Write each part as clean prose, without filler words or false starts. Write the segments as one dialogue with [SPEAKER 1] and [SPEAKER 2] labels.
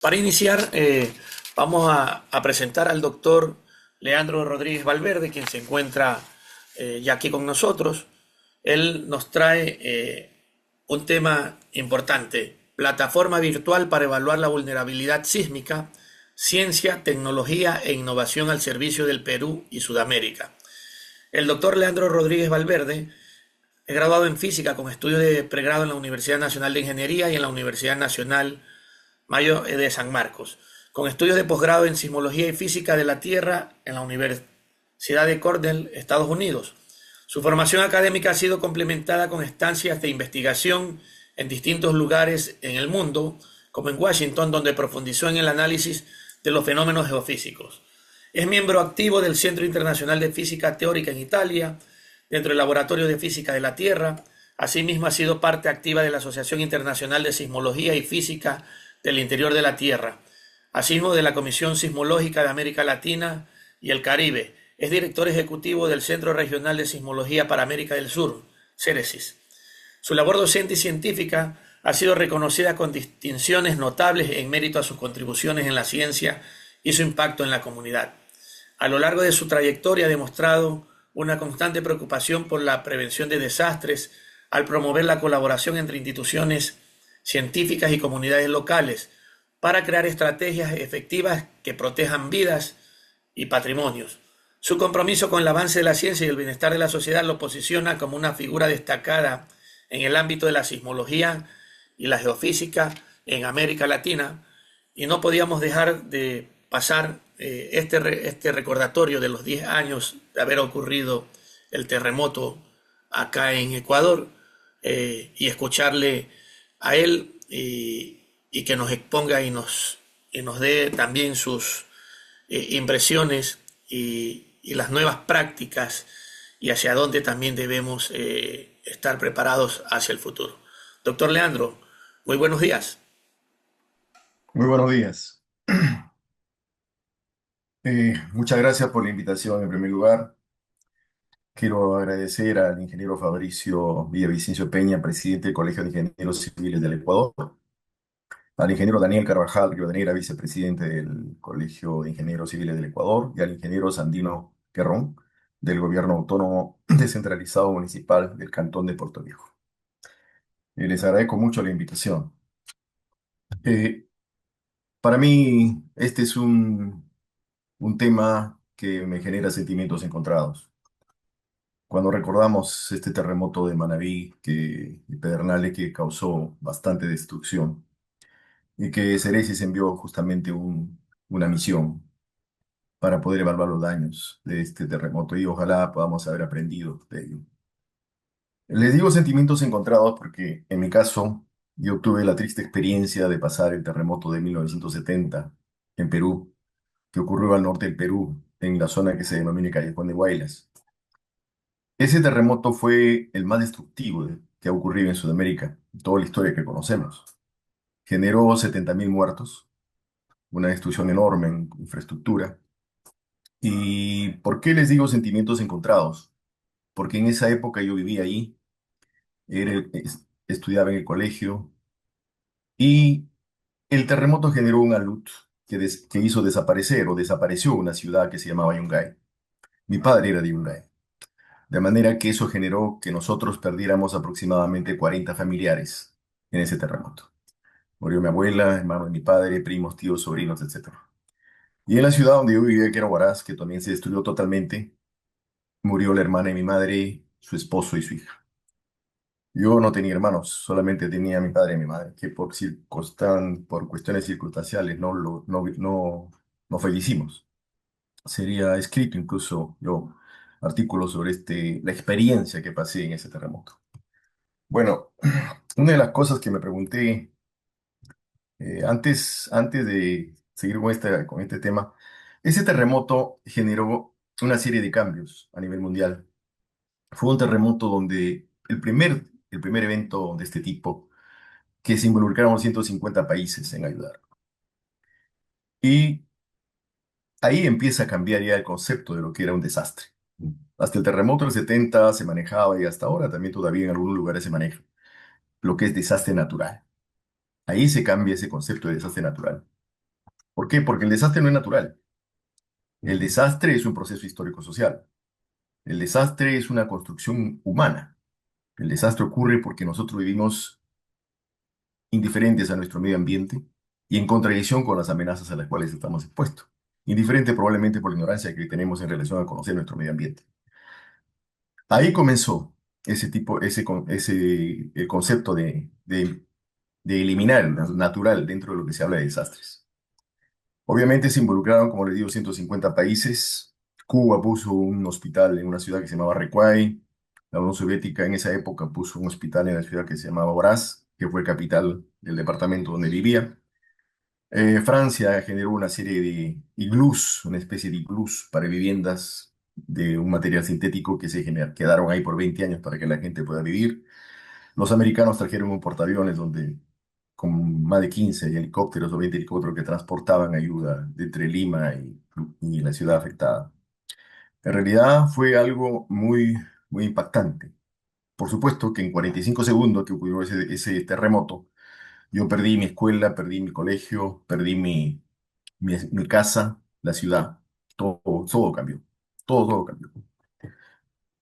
[SPEAKER 1] Para iniciar, vamos a presentar al doctor Leandro Rodríguez Valverde, quien se encuentra ya aquí con nosotros. Él nos trae un tema importante, plataforma virtual para evaluar la vulnerabilidad sísmica, ciencia, tecnología e innovación al servicio del Perú y Sudamérica. El doctor Leandro Rodríguez Valverde es graduado en física con estudios de pregrado en la Universidad Nacional de Ingeniería y en la Universidad Nacional Mayo de San Marcos, con estudios de posgrado en Sismología y Física de la Tierra en la Universidad de Cornell, Estados Unidos. Su formación académica ha sido complementada con estancias de investigación en distintos lugares en el mundo, como en Washington, donde profundizó en el análisis de los fenómenos geofísicos. Es miembro activo del Centro Internacional de Física Teórica en Italia, dentro del Laboratorio de Física de la Tierra. Asimismo, ha sido parte activa de la Asociación Internacional de Sismología y Física del Interior de la Tierra, asimismo de la Comisión Sismológica de América Latina y el Caribe. Es director ejecutivo del Centro Regional de Sismología para América del Sur, CERESIS. Su labor docente y científica ha sido reconocida con distinciones notables en mérito a sus contribuciones en la ciencia y su impacto en la comunidad. A lo largo de su trayectoria ha demostrado una constante preocupación por la prevención de desastres al promover la colaboración entre instituciones científicas y comunidades locales para crear estrategias efectivas que protejan vidas y patrimonios. Su compromiso con el avance de la ciencia y el bienestar de la sociedad lo posiciona como una figura destacada en el ámbito de la sismología y la geofísica en América Latina, y no podíamos dejar de pasar este recordatorio de los 10 años de haber ocurrido el terremoto acá en Ecuador, y escucharle a él y que nos exponga y nos dé también sus impresiones y las nuevas prácticas y hacia dónde también debemos estar preparados hacia el futuro. Doctor Leandro, muy buenos días.
[SPEAKER 2] Muy buenos días. Muchas gracias por la invitación en primer lugar. Quiero agradecer al ingeniero Fabricio Villavicencio Peña, presidente del Colegio de Ingenieros Civiles del Ecuador, al ingeniero Daniel Carvajal Rivadeneira, vicepresidente del Colegio de Ingenieros Civiles del Ecuador, y al ingeniero Sandino Querrón, del Gobierno Autónomo Descentralizado Municipal del Cantón de Puerto Viejo. Les agradezco mucho la invitación. Eh, para mí, este es un tema que me genera sentimientos encontrados. Cuando recordamos este terremoto de Manabí y Pedernales que causó bastante destrucción y que Ceresis envió justamente una misión para poder evaluar los daños de este terremoto y ojalá podamos haber aprendido de ello. Les digo sentimientos encontrados porque en mi caso yo tuve la triste experiencia de pasar el terremoto de 1970 en Perú, que ocurrió al norte del Perú, en la zona que se denomina Callejón de Huaylas. Ese terremoto fue el más destructivo que ha ocurrido en Sudamérica, en toda la historia que conocemos. Generó 70.000 muertos, una destrucción enorme en infraestructura. ¿Y por qué les digo sentimientos encontrados? Porque en esa época yo vivía ahí, estudiaba en el colegio y el terremoto generó una luz que hizo desaparecer o desapareció una ciudad que se llamaba Yungay. Mi padre era de Yungay. De manera que eso generó que nosotros perdiéramos aproximadamente 40 familiares en ese terremoto. Murió mi abuela, hermano de mi padre, primos, tíos, sobrinos, etcétera. Y en la ciudad donde yo vivía, que era Huaraz, que también se destruyó totalmente, murió la hermana de mi madre, su esposo y su hija. Yo no tenía hermanos, solamente tenía a mi padre y mi madre, que por cuestiones circunstanciales no fallecimos. Sería escrito incluso yo artículos sobre la experiencia que pasé en ese terremoto. Bueno, una de las cosas que me pregunté antes de seguir con este tema, ese terremoto generó una serie de cambios a nivel mundial. Fue un terremoto donde el primer evento de este tipo que se involucraron 150 países en ayudar. Y ahí empieza a cambiar ya el concepto de lo que era un desastre. Hasta el terremoto del 70 se manejaba y hasta ahora también todavía en algunos lugares se maneja, lo que es desastre natural. Ahí se cambia ese concepto de desastre natural. ¿Por qué? Porque el desastre no es natural. El desastre es un proceso histórico-social. El desastre es una construcción humana. El desastre ocurre porque nosotros vivimos indiferentes a nuestro medio ambiente y en contradicción con las amenazas a las cuales estamos expuestos. Indiferente probablemente por la ignorancia que tenemos en relación a conocer nuestro medio ambiente. Ahí comenzó el concepto de eliminar el natural dentro de lo que se habla de desastres. Obviamente se involucraron, como les digo, 150 países. Cuba puso un hospital en una ciudad que se llamaba Recuay. La Unión Soviética en esa época puso un hospital en la ciudad que se llamaba Oraz, que fue capital del departamento donde vivía. Francia generó una serie de iglús, una especie de iglús para viviendas de un material sintético que quedaron ahí por 20 años para que la gente pueda vivir. Los americanos trajeron un portaaviones donde con más de 15 helicópteros o 20 helicópteros que transportaban ayuda de entre Lima y la ciudad afectada. En realidad fue algo muy, muy impactante. Por supuesto que en 45 segundos que ocurrió ese terremoto, yo perdí mi escuela, perdí mi colegio, perdí mi casa, la ciudad. Todo cambió. Todo cambió.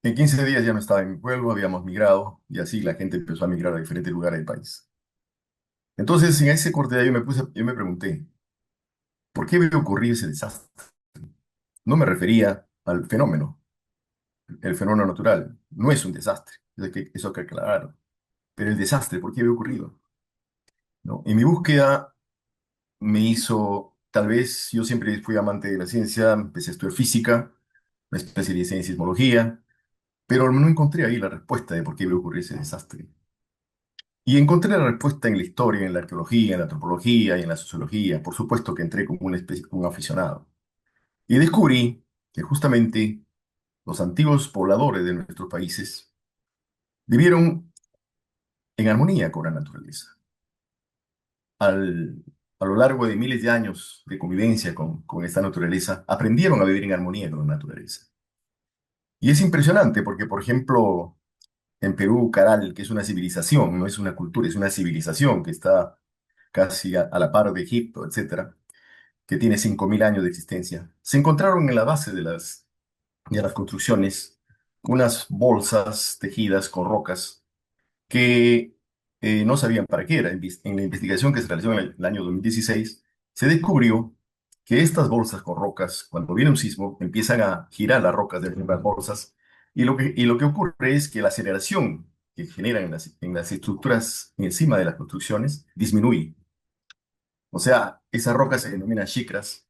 [SPEAKER 2] En 15 días ya no estaba en mi pueblo, habíamos migrado y así la gente empezó a migrar a diferentes lugares del país. Entonces, en ese corte de ahí yo me pregunté, ¿por qué vio ocurrir ese desastre? No me refería al fenómeno, el fenómeno natural. No es un desastre, eso hay que aclarar. Pero el desastre, ¿por qué había ocurrido? ¿No? Y mi búsqueda me hizo, tal vez yo siempre fui amante de la ciencia, empecé a estudiar física, me especialicé en sismología, pero no encontré ahí la respuesta de por qué había ocurrido ese desastre. Y encontré la respuesta en la historia, en la arqueología, en la antropología y en la sociología. Por supuesto que entré como una especie, como un aficionado. Y descubrí que justamente los antiguos pobladores de nuestros países vivieron en armonía con la naturaleza. Al, a lo largo de miles de años de convivencia con esta naturaleza, aprendieron a vivir en armonía con la naturaleza. Y es impresionante porque, por ejemplo, en Perú, Caral, que es una civilización, no es una cultura, es una civilización que está casi a la par de Egipto, etcétera, que tiene 5.000 años de existencia, se encontraron en la base de las construcciones unas bolsas tejidas con rocas que no sabían para qué era. En la investigación que se realizó en el año 2016, se descubrió que estas bolsas con rocas, cuando viene un sismo, empiezan a girar las rocas de las bolsas y lo que ocurre es que la aceleración que generan en las estructuras encima de las construcciones disminuye. O sea, esas rocas se denominan chicras.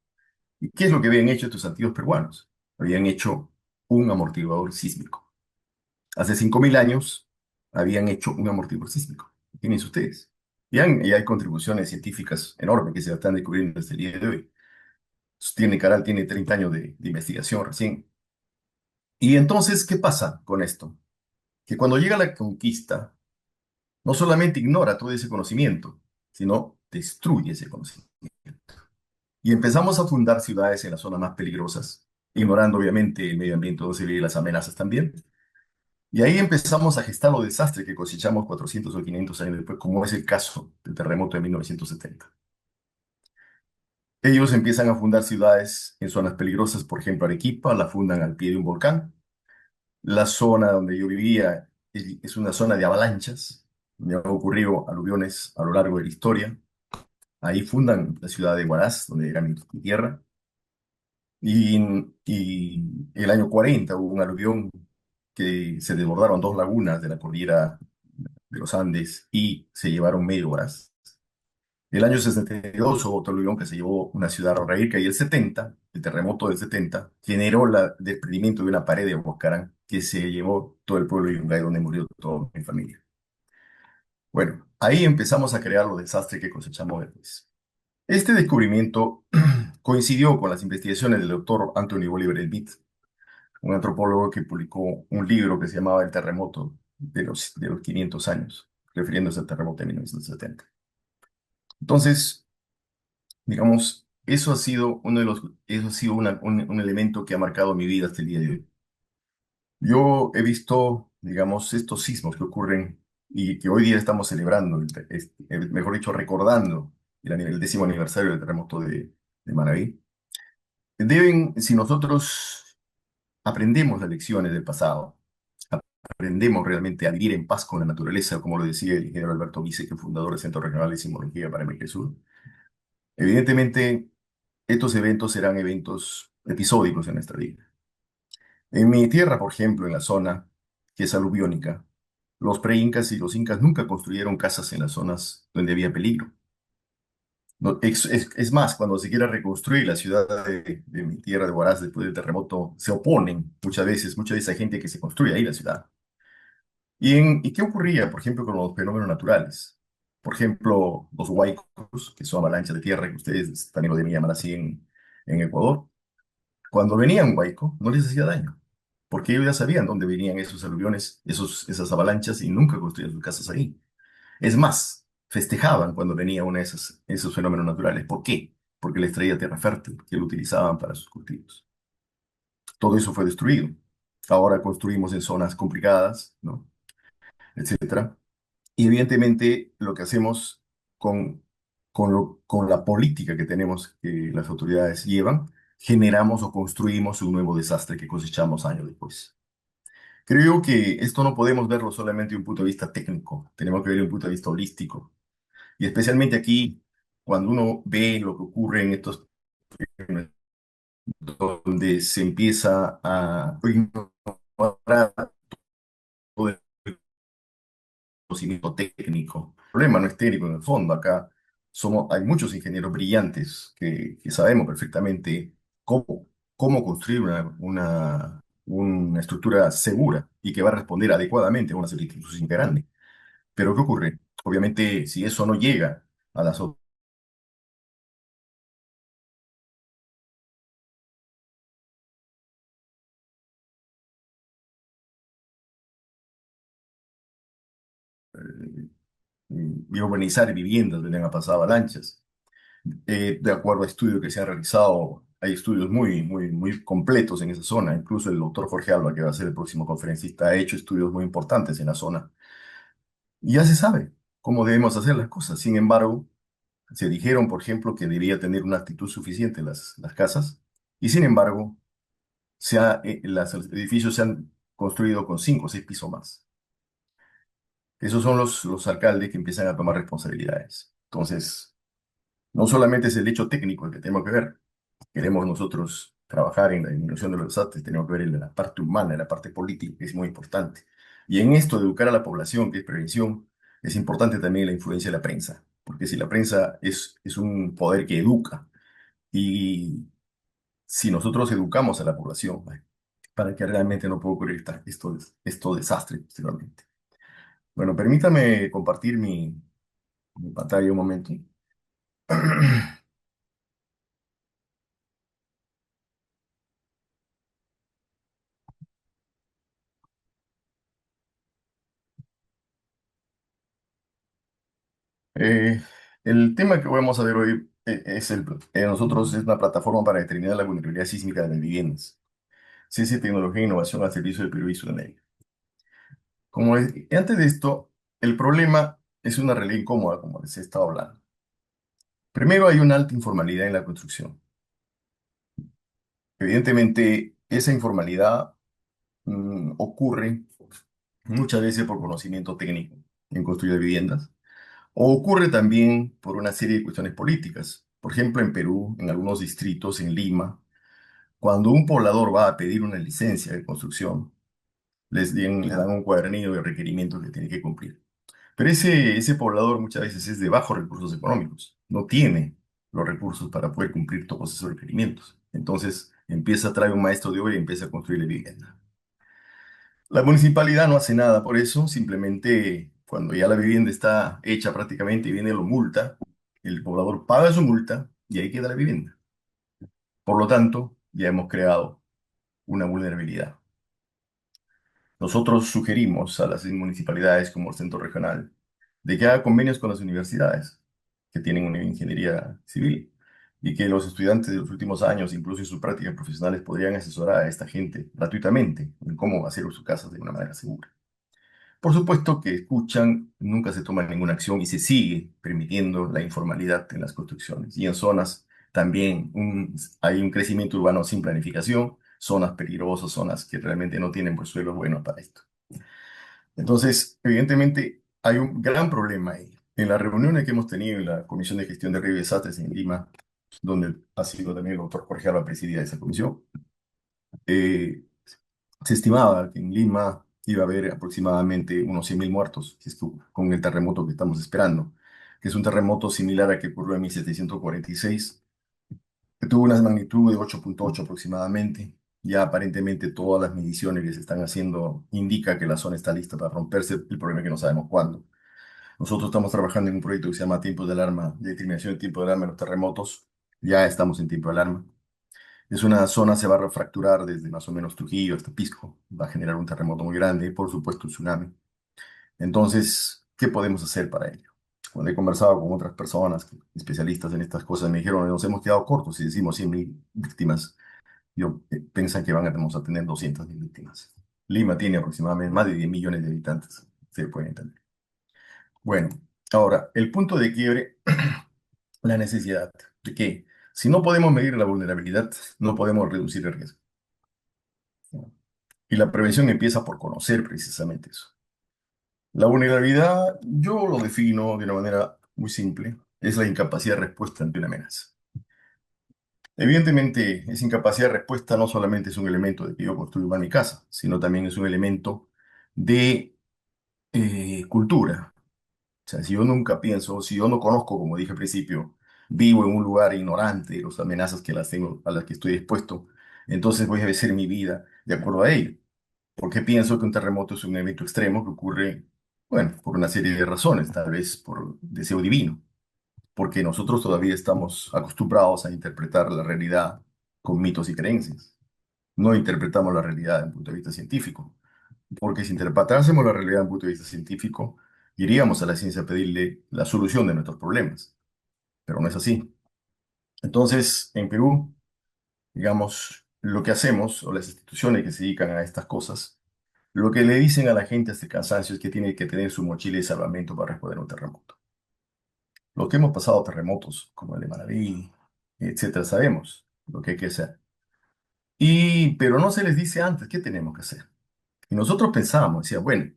[SPEAKER 2] ¿Y qué es lo que habían hecho estos antiguos peruanos? Habían hecho un amortiguador sísmico. Hace 5.000 años habían hecho un amortiguador sísmico. Tienen ustedes. Y hay contribuciones científicas enormes que se están descubriendo hasta el día de hoy. Caral tiene 30 años de investigación recién. Y entonces, ¿qué pasa con esto? Que cuando llega la conquista, no solamente ignora todo ese conocimiento, sino destruye ese conocimiento. Y empezamos a fundar ciudades en las zonas más peligrosas, ignorando obviamente el medio ambiente donde se vive y las amenazas también. Y ahí empezamos a gestar los desastres que cosechamos 400 o 500 años después, como es el caso del terremoto de 1970. Ellos empiezan a fundar ciudades en zonas peligrosas, por ejemplo, Arequipa, la fundan al pie de un volcán. La zona donde yo vivía es una zona de avalanchas, donde han ocurrido aluviones a lo largo de la historia. Ahí fundan la ciudad de Huaraz, donde era mi tierra. Y el año 40 hubo un aluvión que se desbordaron dos lagunas de la cordillera de los Andes y se llevaron medio Huaraz. El año 62 hubo otro aluvión que se llevó una ciudad Raíca y el 70, el terremoto del 70, generó el desprendimiento de una pared de Huascarán que se llevó todo el pueblo de Yungay donde murió toda mi familia. Bueno, ahí empezamos a crear los desastres que cosechamos después. Este descubrimiento coincidió con las investigaciones del doctor Anthony Oliver Smith, un antropólogo que publicó un libro que se llamaba El terremoto de los 500 años, refiriéndose al terremoto de 1970. Entonces, digamos, eso ha sido un elemento que ha marcado mi vida hasta el día de hoy. Yo he visto, digamos, estos sismos que ocurren y que hoy día estamos celebrando, mejor dicho, recordando el 10.º aniversario del terremoto de Manabí, deben, si nosotros aprendemos las lecciones del pasado, aprendemos realmente a vivir en paz con la naturaleza, como lo decía el ingeniero Alberto Vice, que es fundador del Centro Regional de Sismología para América del Sur, evidentemente estos eventos serán eventos episódicos en nuestra vida. En mi tierra, por ejemplo, en la zona que es aluviónica, los pre-incas y los incas nunca construyeron casas en las zonas donde había peligro. Es más, cuando se quiera reconstruir la ciudad de mi tierra de Huaraz después del terremoto, se oponen muchas veces hay gente que se construye ahí la ciudad. ¿Y qué ocurría, por ejemplo, con los fenómenos naturales? Por ejemplo, los huaicos, que son avalanchas de tierra, que ustedes también lo deben llamar así en Ecuador. Cuando venía un huaico, no les hacía daño, porque ellos ya sabían dónde venían esos aluviones, esas avalanchas, y nunca construían sus casas ahí. Es más, festejaban cuando venía uno de esos fenómenos naturales. ¿Por qué? Porque les traía tierra fértil, que lo utilizaban para sus cultivos. Todo eso fue destruido. Ahora construimos en zonas complicadas, ¿no? Etcétera. Y evidentemente lo que hacemos con la política que tenemos, que las autoridades llevan, generamos o construimos un nuevo desastre que cosechamos años después. Creo que esto no podemos verlo solamente de un punto de vista técnico, tenemos que verlo de un punto de vista holístico. Y especialmente aquí, cuando uno ve lo que ocurre en estos donde se empieza a ignorar todo el conocimiento técnico. El problema no es técnico en el fondo. Acá hay muchos ingenieros brillantes que sabemos perfectamente cómo, cómo construir una estructura segura y que va a responder adecuadamente a una solicitud grande. Pero ¿qué ocurre? Obviamente, si eso no llega a las y urbanizar viviendas donde han pasado avalanchas. De acuerdo a estudios que se han realizado, hay estudios muy completos en esa zona. Incluso el doctor Jorge Alba, que va a ser el próximo conferencista, ha hecho estudios muy importantes en la zona. Y ya se sabe cómo debemos hacer las cosas. Sin embargo, se dijeron, por ejemplo, que debía tener una altitud suficiente las casas. Y sin embargo, los edificios se han construido con 5 o 6 pisos más. Esos son los alcaldes que empiezan a tomar responsabilidades. Entonces, no solamente es el hecho técnico el que tenemos que ver. Queremos nosotros trabajar en la disminución de los desastres, tenemos que ver en la parte humana, en la parte política, que es muy importante. Y en esto de educar a la población, que es prevención, es importante también la influencia de la prensa, porque si la prensa es un poder que educa, y si nosotros educamos a la población, para que realmente no pueda ocurrir estos desastres posteriormente. Bueno, permítame compartir mi pantalla un momento. Eh, el tema que vamos a ver hoy nosotros es una plataforma para determinar la vulnerabilidad sísmica de las viviendas. Ciencia, tecnología e innovación al servicio del Perú y Sudamérica. Antes de esto, el problema es una realidad incómoda, como les he estado hablando. Primero, hay una alta informalidad en la construcción. Evidentemente, esa informalidad ocurre muchas veces por conocimiento técnico en construir viviendas. O ocurre también por una serie de cuestiones políticas. Por ejemplo, en Perú, en algunos distritos, en Lima, cuando un poblador va a pedir una licencia de construcción, le dan un cuadernillo de requerimientos que tiene que cumplir. Pero ese poblador muchas veces es de bajos recursos económicos, no tiene los recursos para poder cumplir todos esos requerimientos. Entonces empieza a traer un maestro de obra y empieza a construir la vivienda. La municipalidad no hace nada por eso, simplemente cuando ya la vivienda está hecha prácticamente, viene lo multa, el poblador paga su multa y ahí queda la vivienda. Por lo tanto, ya hemos creado una vulnerabilidad. Nosotros sugerimos a las municipalidades como el Centro Regional de que haga convenios con las universidades que tienen una ingeniería civil y que los estudiantes de los últimos años, incluso en sus prácticas profesionales, podrían asesorar a esta gente gratuitamente en cómo hacer sus casas de una manera segura. Por supuesto que escuchan, nunca se toma ninguna acción y se sigue permitiendo la informalidad en las construcciones y en zonas También hay un crecimiento urbano sin planificación, zonas peligrosas, zonas que realmente no tienen pues, suelos buenos para esto. Entonces, evidentemente, hay un gran problema ahí. En las reuniones que hemos tenido en la Comisión de Gestión de Ríos y Desastres en Lima, donde ha sido también el doctor Jorge Alba presidía esa comisión, eh, se estimaba que en Lima iba a haber aproximadamente unos 100.000 muertos si con el terremoto que estamos esperando, que es un terremoto similar a que ocurrió en 1746, que tuvo una magnitud de 8,8 aproximadamente. Ya aparentemente todas las mediciones que se están haciendo indican que la zona está lista para romperse, el problema es que no sabemos cuándo. Nosotros estamos trabajando en un proyecto que se llama Tiempos de Alarma, de determinación de tiempo de alarma en los terremotos. Ya estamos en tiempo de alarma. Es una zona, se va a refracturar desde más o menos Trujillo hasta Pisco. Va a generar un terremoto muy grande y, por supuesto, un tsunami. Entonces, ¿qué podemos hacer para ello? Cuando he conversado con otras personas, especialistas en estas cosas, me dijeron, nos hemos quedado cortos si decimos 100.000 víctimas. Yo piensan que vamos a tener 200.000 víctimas. Lima tiene aproximadamente más de 10 millones de habitantes. Se puede entender. Bueno, ahora, el punto de quiebre, la necesidad de que si no podemos medir la vulnerabilidad, no podemos reducir el riesgo. Y la prevención empieza por conocer precisamente eso. La vulnerabilidad, yo lo defino de una manera muy simple, es la incapacidad de respuesta ante una amenaza. Evidentemente, esa incapacidad de respuesta no solamente es un elemento de que yo construyo mal mi casa, sino también es un elemento de cultura. O sea, si yo nunca pienso, si yo no conozco, como dije al principio, vivo en un lugar ignorante de las amenazas que las tengo, a las que estoy expuesto, entonces voy a hacer mi vida de acuerdo a ello. Porque pienso que un terremoto es un evento extremo que ocurre, bueno, por una serie de razones, tal vez por deseo divino, porque nosotros todavía estamos acostumbrados a interpretar la realidad con mitos y creencias. No interpretamos la realidad desde un punto de vista científico, porque si interpretásemos la realidad desde un punto de vista científico, iríamos a la ciencia a pedirle la solución de nuestros problemas, pero no es así. Entonces, en Perú, digamos, lo que hacemos, o las instituciones que se dedican a estas cosas, lo que le dicen a la gente hasta el cansancio es que tiene que tener su mochila de salvamento para responder a un terremoto. Los que hemos pasado terremotos, como el de Maraví, etcétera, sabemos lo que hay que hacer. Pero no se les dice antes qué tenemos que hacer. Y nosotros pensábamos, decía, bueno,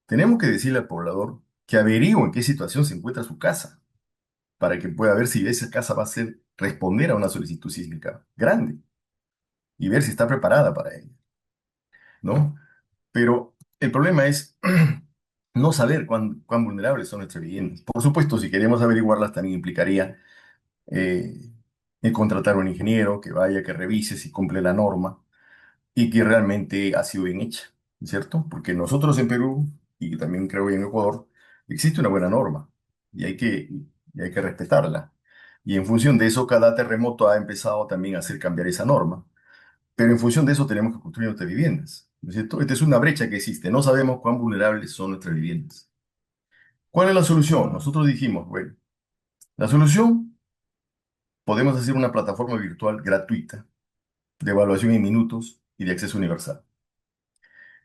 [SPEAKER 2] tenemos que decirle al poblador que averigüe en qué situación se encuentra su casa, para que pueda ver si esa casa va a ser responder a una solicitud sísmica grande y ver si está preparada para ello, ¿no? Pero el problema es no saber cuán vulnerables son nuestras viviendas. Por supuesto, si queremos averiguarlas, también implicaría eh, el contratar a un ingeniero que vaya, que revise si cumple la norma y que realmente ha sido bien hecha, ¿cierto? Porque nosotros en Perú, y también creo que en Ecuador, existe una buena norma y hay que respetarla. Y en función de eso, cada terremoto ha empezado también a hacer cambiar esa norma. Pero en función de eso tenemos que construir nuestras viviendas, ¿no es cierto? Esta es una brecha que existe. No sabemos cuán vulnerables son nuestras viviendas. ¿Cuál es la solución? Nosotros dijimos, bueno, la solución, podemos hacer una plataforma virtual gratuita de evaluación en minutos y de acceso universal.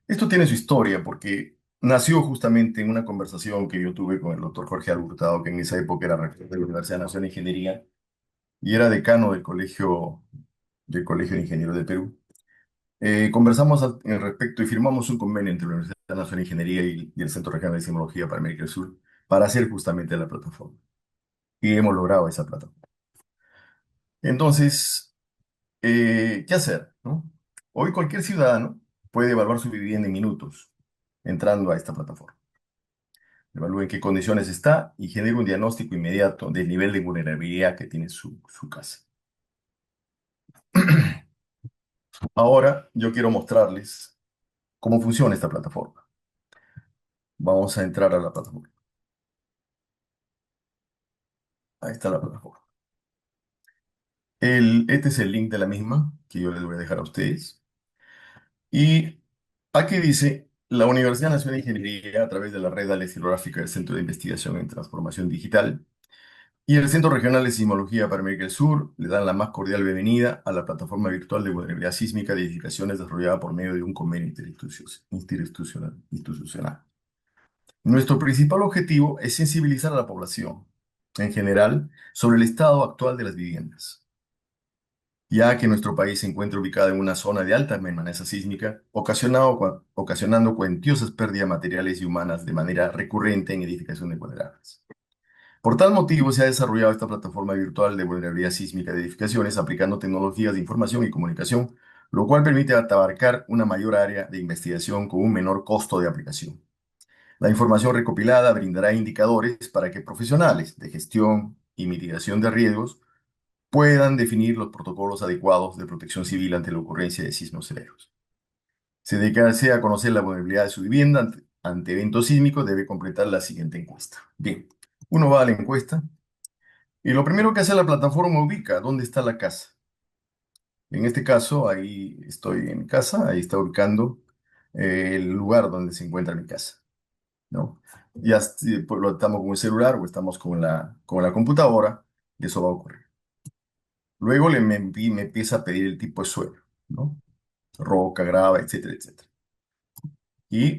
[SPEAKER 2] Esto tiene su historia porque nació justamente en una conversación que yo tuve con el doctor Jorge Alburtado, que en esa época era rector de la Universidad Nacional de Ingeniería y era decano del Colegio de Ingenieros de Perú. Conversamos al respecto y firmamos un convenio entre la Universidad Nacional de Ingeniería y el Centro Regional de Sismología para América del Sur para hacer justamente la plataforma. Y hemos logrado esa plataforma. Entonces, ¿qué hacer, no? Hoy cualquier ciudadano puede evaluar su vivienda en minutos entrando a esta plataforma. Evalúa en qué condiciones está y genera un diagnóstico inmediato del nivel de vulnerabilidad que tiene su casa. Ahora yo quiero mostrarles cómo funciona esta plataforma. Vamos a entrar a la plataforma. Ahí está la plataforma. Este es el link de la misma que yo les voy a dejar a ustedes. Y aquí dice, la Universidad Nacional de Ingeniería, a través de la red Alexilográfica del Centro de Investigación en Transformación Digital y el Centro Regional de Sismología para América del Sur, le dan la más cordial bienvenida a la plataforma virtual de vulnerabilidad sísmica de edificaciones desarrollada por medio de un convenio institucional. Nuestro principal objetivo es sensibilizar a la población en general sobre el estado actual de las viviendas, ya que nuestro país se encuentra ubicado en una zona de alta amenaza sísmica, ocasionando cuantiosas pérdidas materiales y humanas de manera recurrente en edificaciones vulnerables. Por tal motivo, se ha desarrollado esta plataforma virtual de vulnerabilidad sísmica de edificaciones aplicando tecnologías de información y comunicación, lo cual permite abarcar una mayor área de investigación con un menor costo de aplicación. La información recopilada brindará indicadores para que profesionales de gestión y mitigación de riesgos puedan definir los protocolos adecuados de protección civil ante la ocurrencia de sismos severos. Si desea conocer la vulnerabilidad de su vivienda ante eventos sísmicos, debe completar la siguiente encuesta. Bien, uno va a la encuesta y lo primero que hace la plataforma ubica dónde está la casa. En este caso, ahí estoy en mi casa, ahí está ubicando el lugar donde se encuentra mi casa, ¿no? Ya si, pues, lo estamos con el celular o estamos con la computadora, y eso va a ocurrir. Luego me empieza a pedir el tipo de suelo, ¿no? Roca, grava, etcétera, etcétera. Y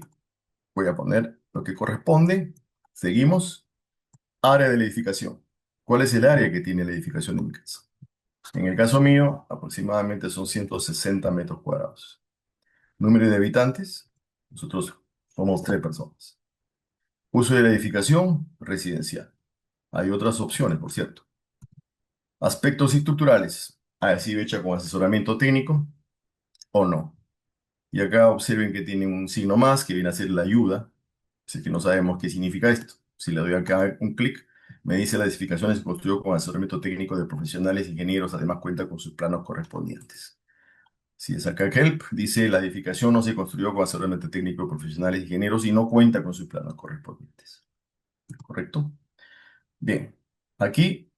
[SPEAKER 2] voy a poner lo que corresponde. Seguimos. Área de la edificación. ¿Cuál es el área que tiene la edificación de mi casa? En el caso mío, aproximadamente son 160 metros cuadrados. Número de habitantes, nosotros somos 3 personas. Uso de la edificación, residencial. Hay otras opciones, por cierto. Aspectos estructurales. Ha sido hecha con asesoramiento técnico o no. Y acá observen que tiene un signo más que viene a ser la ayuda. Así que no sabemos qué significa esto. Si le doy acá un clic, me dice la edificación se construyó con asesoramiento técnico de profesionales ingenieros, además cuenta con sus planos correspondientes. Si es acá Help, dice la edificación no se construyó con asesoramiento técnico de profesionales ingenieros y no cuenta con sus planos correspondientes. ¿Correcto? Bien. Aquí,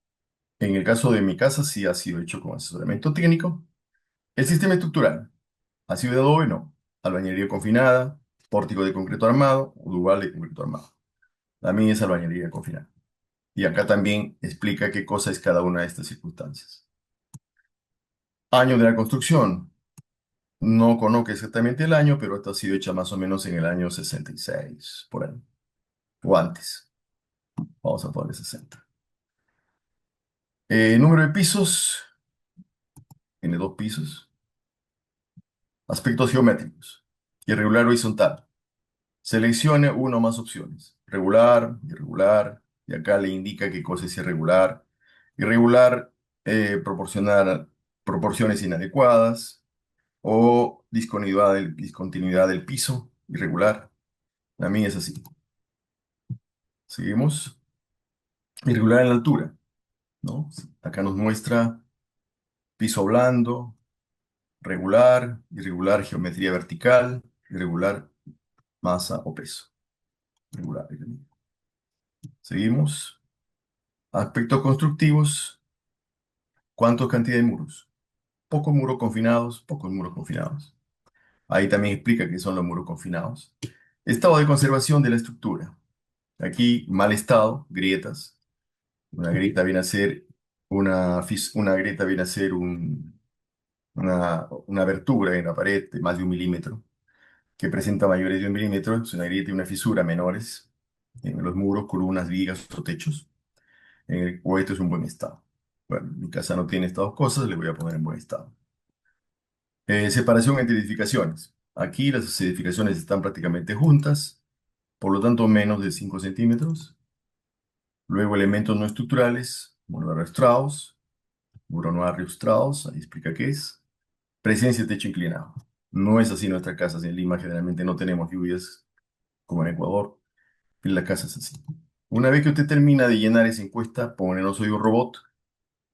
[SPEAKER 2] en el caso de mi casa, sí ha sido hecho con asesoramiento técnico. El sistema estructural. ¿Ha sido de adobe? No. Albañilería confinada, pórtico de concreto armado, dual de concreto armado. La mía es albañilería confinada. Y acá también explica qué cosa es cada una de estas circunstancias. Año de la construcción. No conozco exactamente el año, pero esto ha sido hecha más o menos en el año 66, por ahí. O antes. Vamos a ponerle 60. Número de pisos. Tiene 2 pisos. Aspectos geométricos. Irregular horizontal. Seleccione una o más opciones. Regular, irregular. Y acá le indica qué cosa es irregular. Irregular, proporcionar proporciones inadecuadas o discontinuidad del piso, irregular. A mí es así. Seguimos. Irregular en la altura, ¿no? Acá nos muestra piso blando, regular, irregular geometría vertical, irregular masa o peso. Irregular. Seguimos. Aspectos constructivos. ¿Cuántos cantidad de muros? Pocos muros confinados, pocos muros confinados. Ahí también explica qué son los muros confinados. Estado de conservación de la estructura. Aquí, mal estado, grietas. Una grieta viene a ser una grieta viene a ser una abertura en la pared de más de 1 milímetro, que presenta mayores de 1 milímetro. Es una grieta y una fisura menores en los muros, columnas, vigas o techos. O esto es un buen estado. Bueno, mi casa no tiene estas dos cosas, le voy a poner en buen estado. Separación entre edificaciones. Aquí las edificaciones están prácticamente juntas, por lo tanto menos de 5 centímetros. Luego elementos no estructurales, muro arrastrados, muro no arrastrados, ahí explica qué es. Presencia de techo inclinado. No es así nuestras casas. En Lima generalmente no tenemos lluvias como en Ecuador. En la casa es así. Una vez que usted termina de llenar esa encuesta, pone no soy un robot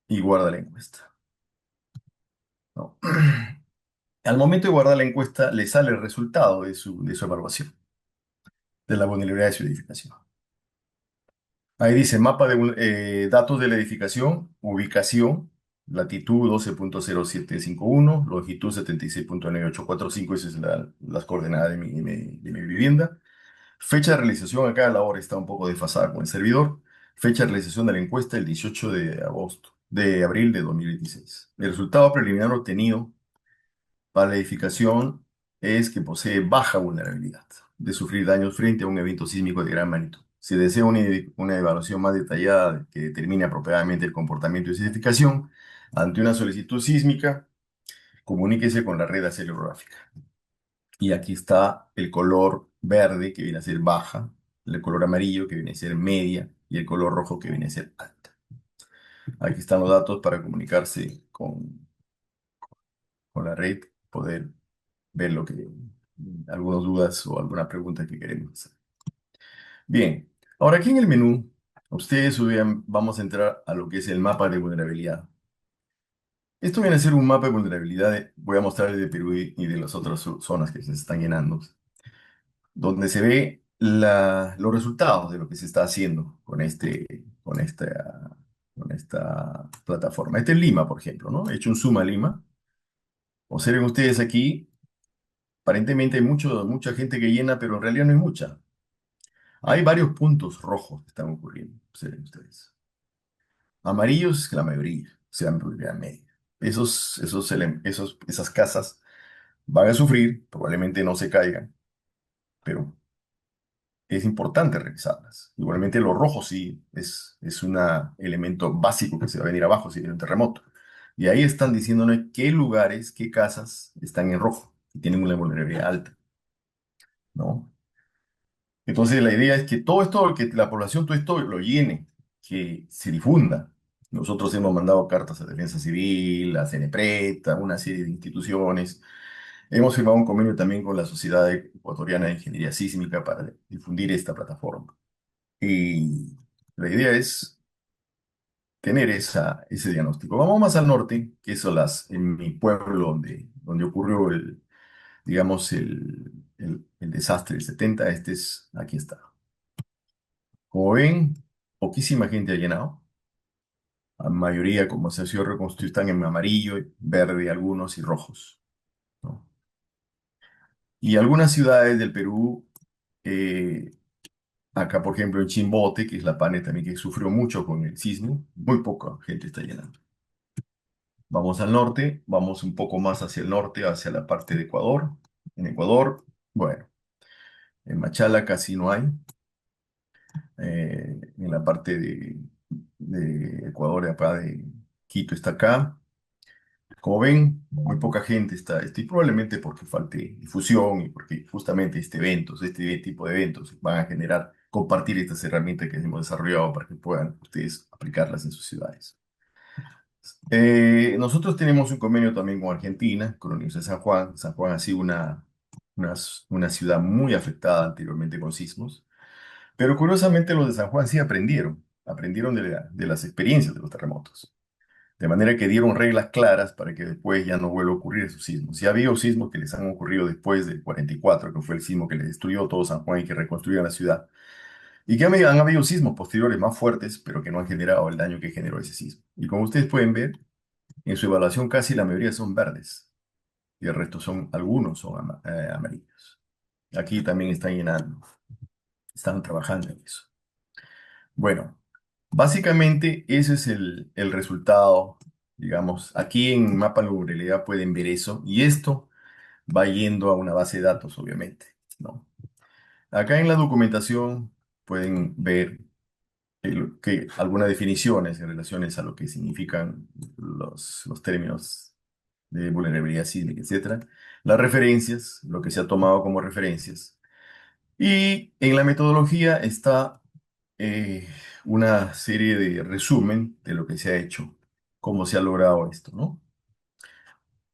[SPEAKER 2] y guarda la encuesta. ¿No? Al momento de guardar la encuesta, le sale el resultado de su evaluación, de la vulnerabilidad de su edificación. Ahí dice mapa de datos de la edificación, ubicación, latitud 12.0751, longitud 76.9845, esas son las coordenadas de mi vivienda. Fecha de realización, acá la hora está un poco desfasada con el servidor. Fecha de realización de la encuesta el 18 de abril de 2016. El resultado preliminar obtenido para la edificación es que posee baja vulnerabilidad de sufrir daños frente a un evento sísmico de gran magnitud. Se desea una evaluación más detallada que determine apropiadamente el comportamiento y significación ante una solicitud sísmica, comuníquese con la red acelerográfica. Y aquí está el color verde, que viene a ser baja, el color amarillo, que viene a ser media, y el color rojo, que viene a ser alta. Aquí están los datos para comunicarse con la red, poder ver lo que, algunas dudas o alguna pregunta que queremos hacer. Bien, ahora aquí en el menú, ustedes vean, vamos a entrar a lo que es el mapa de vulnerabilidad. Esto viene a ser un mapa de vulnerabilidad, voy a mostrar de Perú y de las otras zonas que se están llenando, donde se ve los resultados de lo que se está haciendo con esta plataforma. Este es Lima, por ejemplo, ¿no? He hecho un zoom a Lima. Observen ustedes aquí, aparentemente hay mucha gente que llena, pero en realidad no hay mucha. Hay varios puntos rojos que están ocurriendo, observen ustedes. Amarillos, que la mayoría, sean prioridad media. Esas casas van a sufrir, probablemente no se caigan, pero es importante revisarlas. Igualmente los rojos sí es un elemento básico que se va a venir abajo si viene un terremoto. Y ahí están diciéndonos qué lugares, qué casas están en rojo y tienen una vulnerabilidad alta, ¿no? Entonces la idea es que todo esto, que la población todo esto lo llene, que se difunda. Nosotros hemos mandado cartas a Defensa Civil, a CENEPRED, a una serie de instituciones. Hemos firmado un convenio también con la Sociedad Ecuatoriana de Ingeniería Sísmica para difundir esta plataforma. Y la idea es tener ese diagnóstico. Vamos más al norte, que son en mi pueblo donde ocurrió digamos, el desastre del 70. Aquí está. Como ven, poquísima gente ha llenado. La mayoría, como se ha sido reconstruido, están en amarillo, verde algunos y rojos, ¿no? Y algunas ciudades del Perú, eh, acá por ejemplo en Chimbote, que es la pane también que sufrió mucho con el sismo, muy poca gente está llenando. Vamos al norte, vamos un poco más hacia el norte, hacia la parte de Ecuador. En Ecuador, bueno, en Machala casi no hay. En la parte de Ecuador, de acá de Quito está acá. Como ven, muy poca gente y probablemente porque falte difusión y porque justamente este tipo de eventos van a generar, compartir estas herramientas que hemos desarrollado para que puedan ustedes aplicarlas en sus ciudades. Nosotros tenemos un convenio también con Argentina, con la Universidad de San Juan. San Juan ha sido una, una ciudad muy afectada anteriormente con sismos, pero curiosamente los de San Juan sí aprendieron de las experiencias de los terremotos. De manera que dieron reglas claras para que después ya no vuelva a ocurrir esos sismos. Ya había sismos que les han ocurrido después del 44, que fue el sismo que les destruyó todo San Juan y que reconstruyó la ciudad. Y que han habido sismos posteriores más fuertes, pero que no han generado el daño que generó ese sismo. Y como ustedes pueden ver, en su evaluación casi la mayoría son verdes y el resto algunos son amarillos. Aquí también están llenando, están trabajando en eso. Bueno, básicamente ese es el resultado, digamos, aquí en Mapa Vulnerabilidad pueden ver eso y esto va yendo a una base de datos, obviamente, ¿no? Acá en la documentación pueden ver algunas definiciones en relaciones a lo que significan los términos de vulnerabilidad sísmica, etcétera. Las referencias, lo que se ha tomado como referencias. Y en la metodología está eh, una serie de resumen de lo que se ha hecho, cómo se ha logrado esto, ¿no?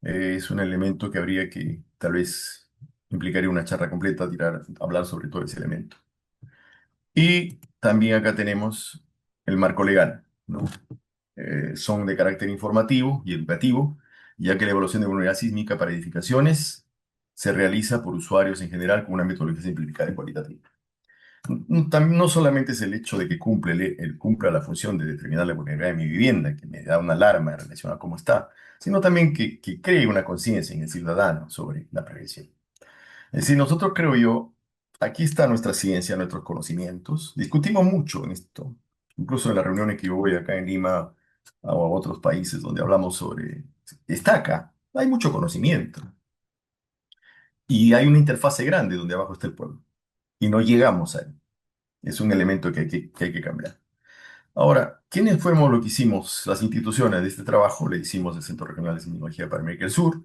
[SPEAKER 2] Es un elemento que habría que, tal vez, implicaría una charla completa, hablar sobre todo ese elemento. Y también acá tenemos el marco legal, ¿no? Son de carácter informativo y educativo, ya que la evaluación de vulnerabilidad sísmica para edificaciones se realiza por usuarios en general con una metodología simplificada y cualitativa. También no solamente es el hecho de que cumpla la función de determinar la vulnerabilidad de mi vivienda, que me da una alarma en relación a cómo está, sino también que cree una conciencia en el ciudadano sobre la prevención. Es decir, nosotros creo yo, aquí está nuestra ciencia, nuestros conocimientos. Discutimos mucho en esto, incluso en las reuniones que yo voy acá en Lima o a otros países donde hablamos sobre... Está acá, hay mucho conocimiento y hay una interfase grande donde abajo está el pueblo y no llegamos a él. Es un elemento que hay que cambiar. Ahora, ¿quiénes fuimos lo que hicimos? Las instituciones de este trabajo le hicimos el Centro Regional de Sismología para América del Sur,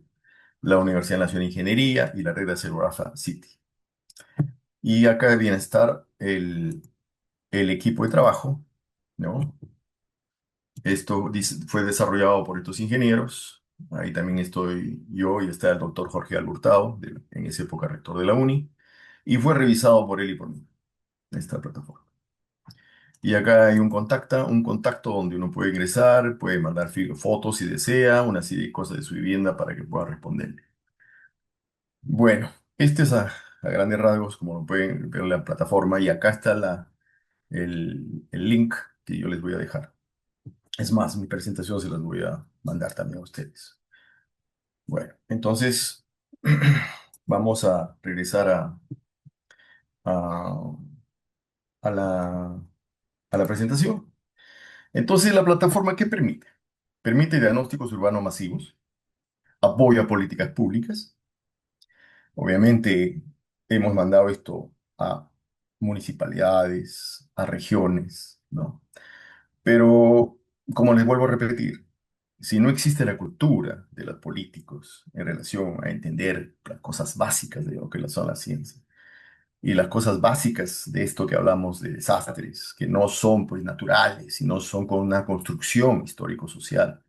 [SPEAKER 2] la Universidad Nacional de Ingeniería y la Red de Aseguranza City. Y acá deberían estar el equipo de trabajo, ¿no? Fue desarrollado por estos ingenieros. Ahí también estoy yo y está el doctor Jorge Alburtado, en esa época rector de la UNI, y fue revisado por él y por mí, esta plataforma. Y acá hay un contacto donde uno puede ingresar, puede mandar fotos si desea, una serie de cosas de su vivienda para que pueda responderle. Bueno, este es a grandes rasgos, como lo pueden ver en la plataforma, y acá está el link que yo les voy a dejar. Es más, mi presentación se las voy a mandar también a ustedes. Bueno, entonces vamos a regresar a, a la, a la presentación. Entonces, ¿la plataforma qué permite? Permite diagnósticos urbanos masivos, apoya políticas públicas. Obviamente, hemos mandado esto a municipalidades, a regiones, ¿no? Pero, como les vuelvo a repetir, si no existe la cultura de los políticos en relación a entender las cosas básicas de lo que son las ciencias y las cosas básicas de esto que hablamos de desastres, que no son pues naturales, sino son con una construcción histórico-social,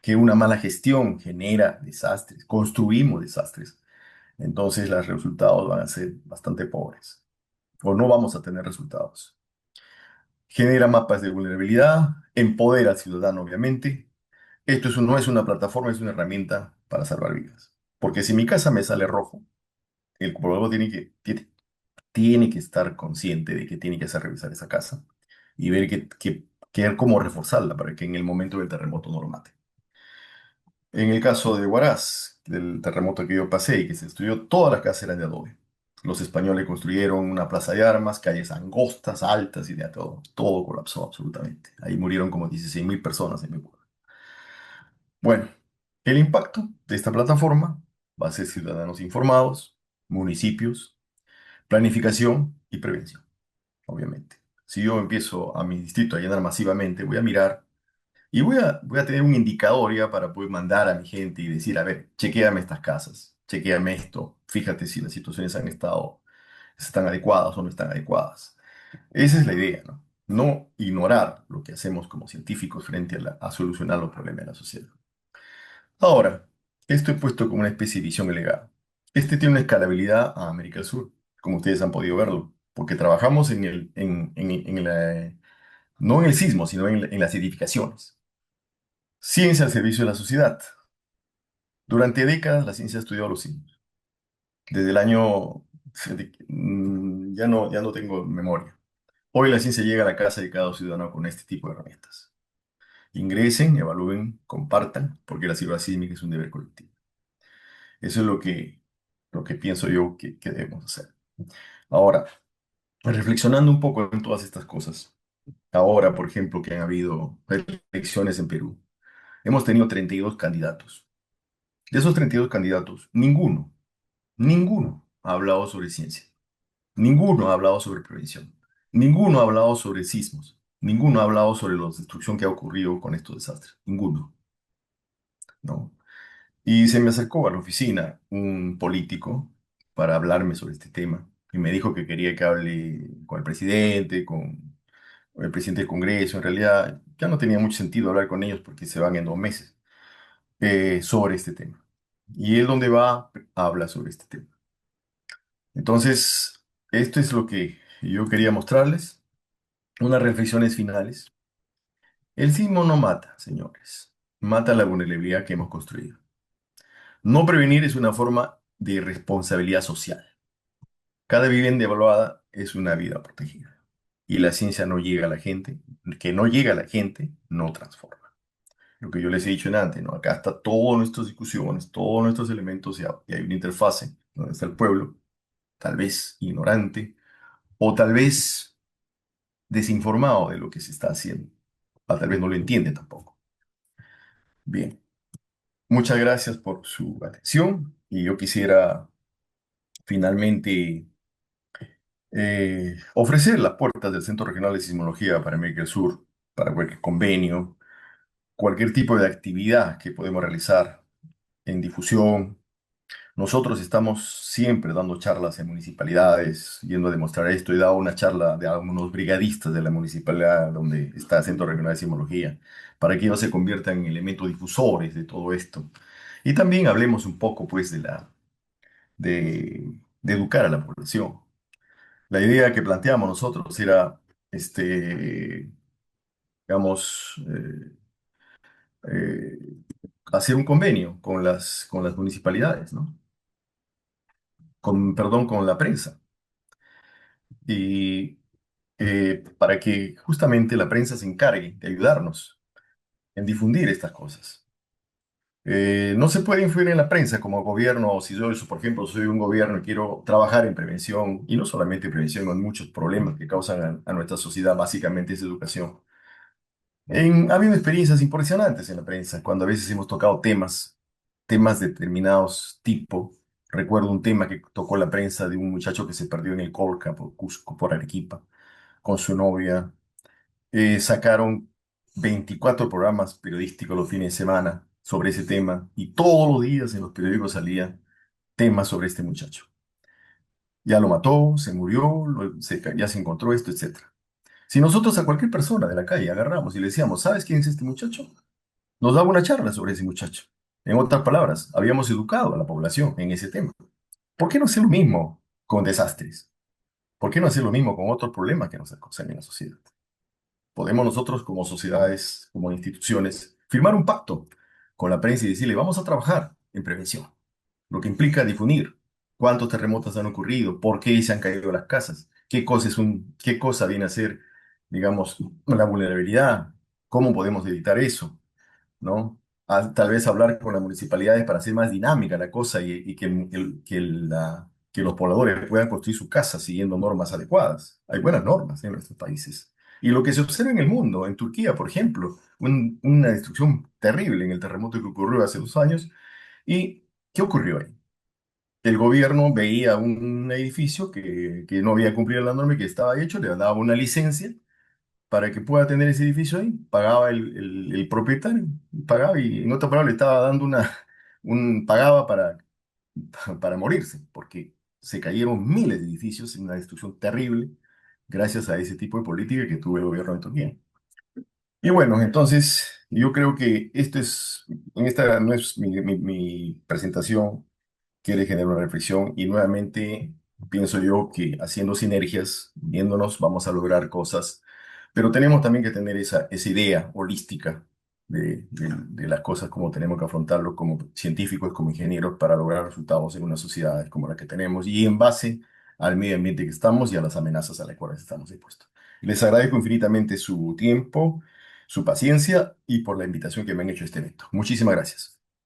[SPEAKER 2] que una mala gestión genera desastres, construimos desastres, entonces los resultados van a ser bastante pobres o no vamos a tener resultados. Genera mapas de vulnerabilidad, empodera al ciudadano, obviamente. No es una plataforma, es una herramienta para salvar vidas. Porque si mi casa me sale rojo, el poblador tiene que estar consciente de que tiene que hacer revisar esa casa y ver cómo reforzarla para que en el momento del terremoto no lo mate. En el caso de Huaraz, del terremoto que yo pasé y que se destruyó, todas las casas eran de adobe. Los españoles construyeron una plaza de armas, calles angostas, altas y de todo. Todo colapsó absolutamente. Ahí murieron como 16.000 personas en mi pueblo. Bueno, el impacto de esta plataforma va a ser ciudadanos informados, municipios, planificación y prevención, obviamente. Si yo empiezo a mi distrito a llenar masivamente, voy a mirar y voy a tener un indicador ya para poder mandar a mi gente y decir, a ver, chequéame estas casas, chequéame esto, fíjate si las situaciones están adecuadas o no están adecuadas. Esa es la idea, ¿no? No ignorar lo que hacemos como científicos frente a solucionar los problemas de la sociedad. Ahora, esto he puesto como una especie de visión delegada. Este tiene una escalabilidad a América del Sur, como ustedes han podido verlo, porque trabajamos no en el sismo, sino en las edificaciones. Ciencia al servicio de la sociedad. Durante décadas la ciencia ha estudiado los sismos. Desde el año... ya no tengo memoria. Hoy la ciencia llega a la casa de cada ciudadano con este tipo de herramientas. Ingresen, evalúen, compartan, porque la ciudad sísmica es un deber colectivo. Eso es lo que pienso yo que debemos hacer. Ahora, reflexionando un poco en todas estas cosas, ahora, por ejemplo, que han habido elecciones en Perú, hemos tenido 32 candidatos. De esos 32 candidatos, ninguno ha hablado sobre ciencia, ninguno ha hablado sobre prevención, ninguno ha hablado sobre sismos, ninguno ha hablado sobre la destrucción que ha ocurrido con estos desastres, ninguno, ¿no? Y se me acercó a la oficina un político para hablarme sobre este tema y me dijo que quería que hable con el presidente, con el presidente del Congreso. En realidad ya no tenía mucho sentido hablar con ellos porque se van en 2 meses sobre este tema. Y él donde va habla sobre este tema. Entonces, esto es lo que yo quería mostrarles. Unas reflexiones finales. El sismo no mata, señores. Mata la vulnerabilidad que hemos construido. No prevenir es una forma de responsabilidad social. Cada vivienda evaluada es una vida protegida. Y la ciencia no llega a la gente, que no llega a la gente, no transforma. Lo que yo les he dicho en antes, ¿no? Acá está todas nuestras discusiones, todos nuestros elementos y hay una interfase donde está el pueblo, tal vez ignorante o tal vez desinformado de lo que se está haciendo. O tal vez no lo entiende tampoco. Bien, muchas gracias por su atención y yo quisiera finalmente ofrecer las puertas del Centro Regional de Sismología para América del Sur, para cualquier convenio, cualquier tipo de actividad que podemos realizar en difusión. Nosotros estamos siempre dando charlas en municipalidades, yendo a demostrar esto. He dado una charla de algunos brigadistas de la municipalidad donde está el Centro Regional de Sismología, para que ellos se conviertan en elementos difusores de todo esto. Y también hablemos un poco, pues, de educar a la población. La idea que planteamos nosotros era, este, digamos, eh, hacer un convenio con las municipalidades, ¿no? Perdón, con la prensa. Y para que justamente la prensa se encargue de ayudarnos en difundir estas cosas. No se puede influir en la prensa como gobierno, si yo, por ejemplo, soy un gobierno y quiero trabajar en prevención, y no solamente prevención, hay muchos problemas que causan a nuestra sociedad, básicamente es educación. Ha habido experiencias impresionantes en la prensa, cuando a veces hemos tocado temas de determinados tipo. Recuerdo un tema que tocó la prensa de un muchacho que se perdió en el Colca, por Cusco, por Arequipa, con su novia. Sacaron 24 programas periodísticos los fines de semana sobre ese tema y todos los días en los periódicos salía temas sobre este muchacho. Ya lo mató, se murió, ya se encontró esto, etcétera. Si nosotros a cualquier persona de la calle agarramos y le decíamos, ¿sabes quién es este muchacho? Nos daba una charla sobre ese muchacho. En otras palabras, habíamos educado a la población en ese tema. ¿Por qué no hacer lo mismo con desastres? ¿Por qué no hacer lo mismo con otros problemas que nos acosan en la sociedad? Podemos nosotros como sociedades, como instituciones, firmar un pacto con la prensa y decirle, vamos a trabajar en prevención, lo que implica difundir cuántos terremotos han ocurrido, por qué se han caído las casas, qué cosa viene a ser, digamos, la vulnerabilidad, cómo podemos evitar eso, ¿no? Tal vez hablar con las municipalidades para hacer más dinámica la cosa y que los pobladores puedan construir su casa siguiendo normas adecuadas. Hay buenas normas en nuestros países. Y lo que se observa en el mundo, en Turquía, por ejemplo, una destrucción terrible en el terremoto que ocurrió hace 2 años. ¿Y qué ocurrió ahí? El gobierno veía un edificio que no había cumplido la norma y que estaba hecho, le daba una licencia para que pueda tener ese edificio ahí, pagaba el propietario, pagaba y en otra palabra le estaba dando pagaba para morirse, porque se cayeron miles de edificios en una destrucción terrible gracias a ese tipo de política que tuvo el gobierno de Turquía. Y bueno, entonces yo creo que en esta no es mi presentación, quiere generar una reflexión y nuevamente pienso yo que haciendo sinergias, viéndonos, vamos a lograr cosas, pero tenemos también que tener esa idea holística de las cosas como tenemos que afrontarlo como científicos, como ingenieros, para lograr resultados en una sociedad como la que tenemos y en base al medio ambiente que estamos y a las amenazas a las cuales estamos expuestos. Les agradezco infinitamente su tiempo, su paciencia y por la invitación que me han hecho a este evento. Muchísimas gracias.